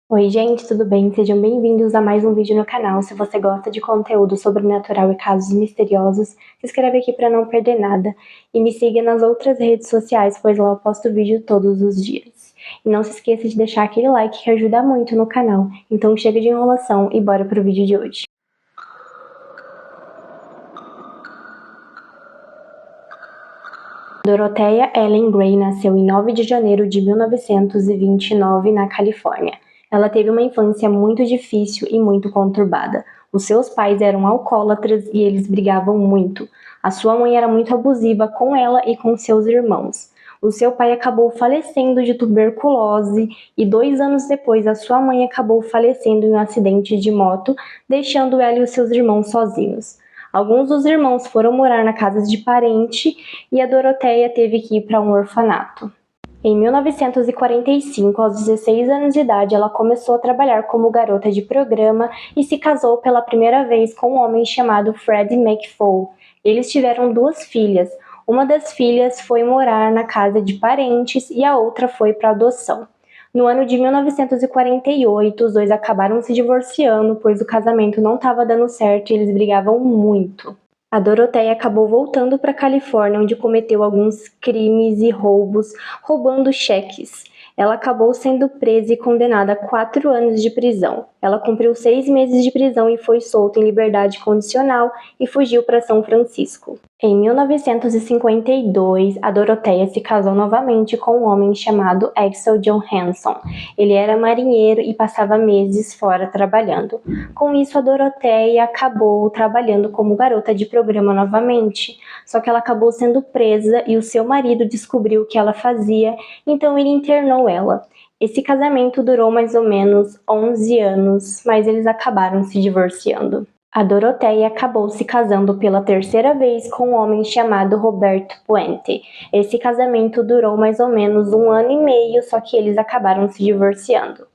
Oi gente, tudo bem? Sejam bem-vindos a mais um vídeo no canal. Se você gosta de conteúdo sobrenatural e casos misteriosos, se inscreve aqui para não perder nada. E me siga nas outras redes sociais, pois lá eu posto vídeo todos os dias. E não se esqueça de deixar aquele like que ajuda muito no canal. Então chega de enrolação e bora pro vídeo de hoje. Dorothea Ellen Gray nasceu em 9 de janeiro de 1929 na Califórnia. Ela teve uma infância muito difícil e muito conturbada. Os seus pais eram alcoólatras e eles brigavam muito. A sua mãe era muito abusiva com ela e com seus irmãos. O seu pai acabou falecendo de tuberculose e 2 anos depois a sua mãe acabou falecendo em um acidente de moto, deixando ela e os seus irmãos sozinhos. Alguns dos irmãos foram morar na casa de parente e a Dorothea teve que ir para um orfanato. Em 1945, aos 16 anos de idade, ela começou a trabalhar como garota de programa e se casou pela primeira vez com um homem chamado Fred McFall. Eles tiveram 2 filhas. Uma das filhas foi morar na casa de parentes e a outra foi para adoção. No ano de 1948, os dois acabaram se divorciando, pois o casamento não estava dando certo e eles brigavam muito. A Dorothea acabou voltando para a Califórnia, onde cometeu alguns crimes e roubos, roubando cheques. Ela acabou sendo presa e condenada a 4 anos de prisão. Ela cumpriu 6 meses de prisão e foi solta em liberdade condicional e fugiu para São Francisco. Em 1952, a Dorothea se casou novamente com um homem chamado Axel Johansson. Ele era marinheiro e passava meses fora trabalhando. Com isso, a Dorothea acabou trabalhando como garota de programa novamente. Só que ela acabou sendo presa e o seu marido descobriu o que ela fazia, então ele internou ela. Esse casamento durou mais ou menos 11 anos, mas eles acabaram se divorciando. A Dorothea acabou se casando pela 3ª vez com um homem chamado Roberto Puente. Esse casamento durou mais ou menos 1 ano e meio, só que eles acabaram se divorciando.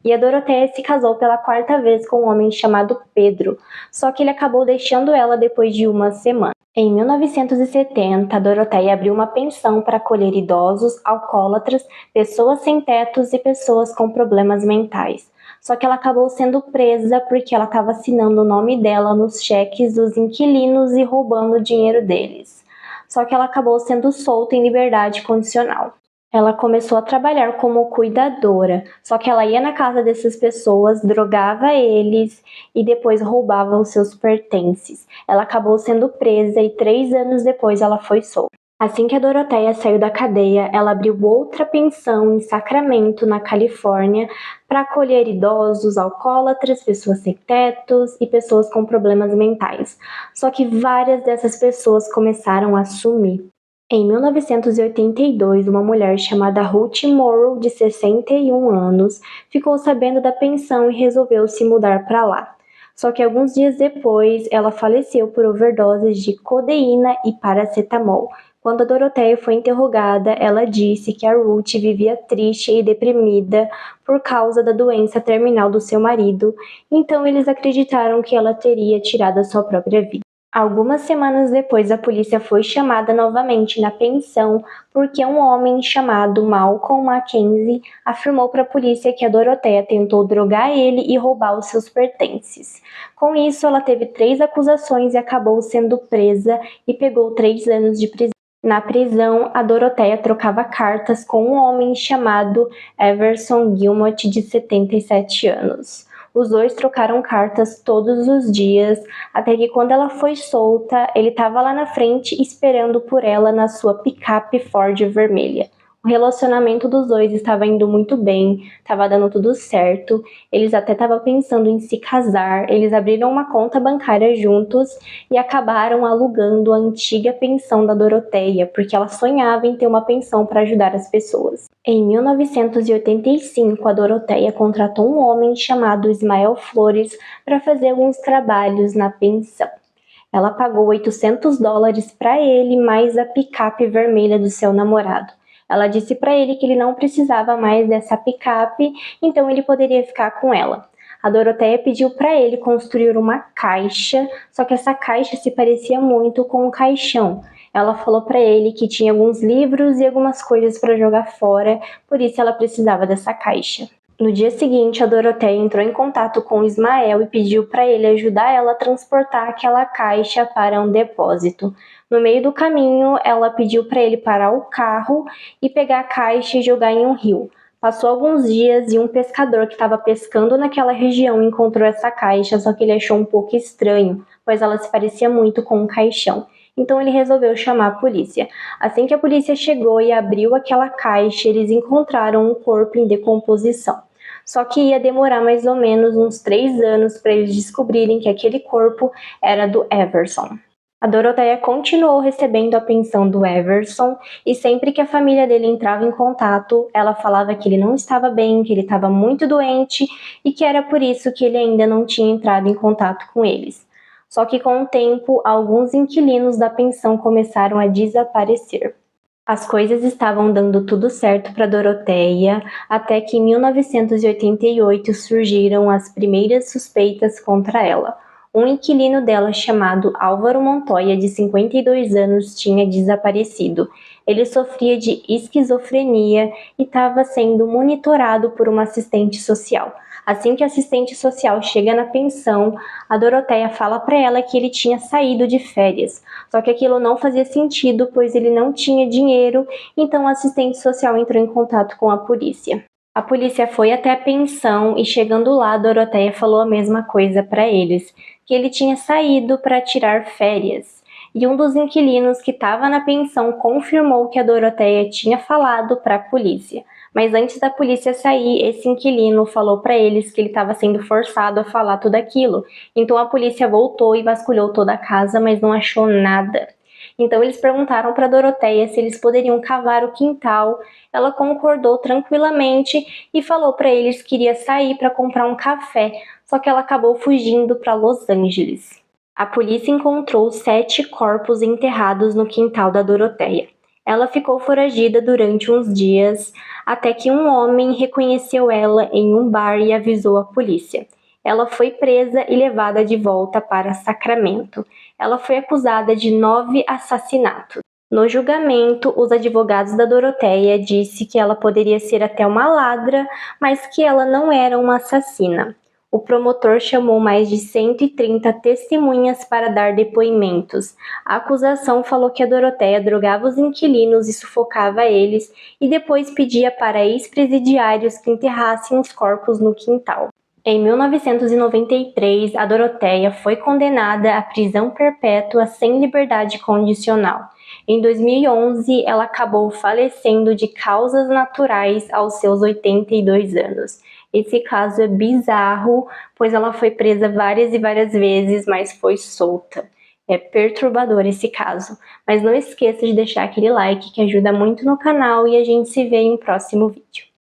E a Dorothea se casou pela 4ª vez com um homem chamado Pedro, só que ele acabou deixando ela depois de uma semana. Em 1970, a Dorothea abriu uma pensão para acolher idosos, alcoólatras, pessoas sem tetos e pessoas com problemas mentais. Só que ela acabou sendo presa porque ela estava assinando o nome dela nos cheques dos inquilinos e roubando o dinheiro deles. Só que ela acabou sendo solta em liberdade condicional. Ela começou a trabalhar como cuidadora, só que ela ia na casa dessas pessoas, drogava eles e depois roubava os seus pertences. Ela acabou sendo presa e 3 anos depois ela foi solta. Assim que a Dorothea saiu da cadeia, ela abriu outra pensão em Sacramento, na Califórnia, para acolher idosos, alcoólatras, pessoas sem tetos e pessoas com problemas mentais. Só que várias dessas pessoas começaram a sumir. Em 1982, uma mulher chamada Ruth Morrow, de 61 anos, ficou sabendo da pensão e resolveu se mudar para lá. Só que alguns dias depois, ela faleceu por overdoses de codeína e paracetamol. Quando a Dorothea foi interrogada, ela disse que a Ruth vivia triste e deprimida por causa da doença terminal do seu marido, então eles acreditaram que ela teria tirado a sua própria vida. Algumas semanas depois, a polícia foi chamada novamente na pensão porque um homem chamado Malcolm Mackenzie afirmou para a polícia que a Dorothea tentou drogar ele e roubar os seus pertences. Com isso, ela teve 3 acusações e acabou sendo presa e pegou 3 anos de prisão. Na prisão, a Dorothea trocava cartas com um homem chamado Everson Gilmot, de 77 anos. Os dois trocaram cartas todos os dias, até que quando ela foi solta, ele estava lá na frente esperando por ela na sua picape Ford vermelha. O relacionamento dos dois estava indo muito bem, estava dando tudo certo, eles até estavam pensando em se casar, eles abriram uma conta bancária juntos e acabaram alugando a antiga pensão da Dorothea, porque ela sonhava em ter uma pensão para ajudar as pessoas. Em 1985, a Dorothea contratou um homem chamado Ismael Flores para fazer alguns trabalhos na pensão. Ela pagou $800 para ele, mais a picape vermelha do seu namorado. Ela disse para ele que ele não precisava mais dessa picape, então ele poderia ficar com ela. A Dorothea pediu para ele construir uma caixa, só que essa caixa se parecia muito com um caixão. Ela falou para ele que tinha alguns livros e algumas coisas para jogar fora, por isso ela precisava dessa caixa. No dia seguinte, a Doroteia entrou em contato com Ismael e pediu para ele ajudar ela a transportar aquela caixa para um depósito. No meio do caminho, ela pediu para ele parar o carro e pegar a caixa e jogar em um rio. Passou alguns dias e um pescador que estava pescando naquela região encontrou essa caixa, só que ele achou um pouco estranho, pois ela se parecia muito com um caixão. Então ele resolveu chamar a polícia. Assim que a polícia chegou e abriu aquela caixa, eles encontraram um corpo em decomposição. Só que ia demorar mais ou menos uns 3 anos para eles descobrirem que aquele corpo era do Everson. A Doroteia continuou recebendo a pensão do Everson e sempre que a família dele entrava em contato, ela falava que ele não estava bem, que ele estava muito doente e que era por isso que ele ainda não tinha entrado em contato com eles. Só que com o tempo, alguns inquilinos da pensão começaram a desaparecer. As coisas estavam dando tudo certo para Doroteia, até que em 1988 surgiram as primeiras suspeitas contra ela. Um inquilino dela chamado Álvaro Montoya, de 52 anos, tinha desaparecido. Ele sofria de esquizofrenia e estava sendo monitorado por uma assistente social. Assim que a assistente social chega na pensão, a Doroteia fala para ela que ele tinha saído de férias. Só que aquilo não fazia sentido, pois ele não tinha dinheiro, então a assistente social entrou em contato com a polícia. A polícia foi até a pensão e chegando lá, a Doroteia falou a mesma coisa para eles, que ele tinha saído para tirar férias. E um dos inquilinos que estava na pensão confirmou que a Doroteia tinha falado para a polícia. Mas antes da polícia sair, esse inquilino falou para eles que ele estava sendo forçado a falar tudo aquilo. Então a polícia voltou e vasculhou toda a casa, mas não achou nada. Então eles perguntaram para Doroteia se eles poderiam cavar o quintal. Ela concordou tranquilamente e falou para eles que iria sair para comprar um café, só que ela acabou fugindo para Los Angeles. A polícia encontrou 7 corpos enterrados no quintal da Doroteia. Ela ficou foragida durante uns dias, até que um homem reconheceu ela em um bar e avisou a polícia. Ela foi presa e levada de volta para Sacramento. Ela foi acusada de 9 assassinatos. No julgamento, os advogados da Doroteia disseram que ela poderia ser até uma ladra, mas que ela não era uma assassina. O promotor chamou mais de 130 testemunhas para dar depoimentos. A acusação falou que a Doroteia drogava os inquilinos e sufocava eles e depois pedia para ex-presidiários que enterrassem os corpos no quintal. Em 1993, a Doroteia foi condenada à prisão perpétua sem liberdade condicional. Em 2011, ela acabou falecendo de causas naturais aos seus 82 anos. Esse caso é bizarro, pois ela foi presa várias e várias vezes, mas foi solta. É perturbador esse caso. Mas não esqueça de deixar aquele like que ajuda muito no canal e a gente se vê em um próximo vídeo.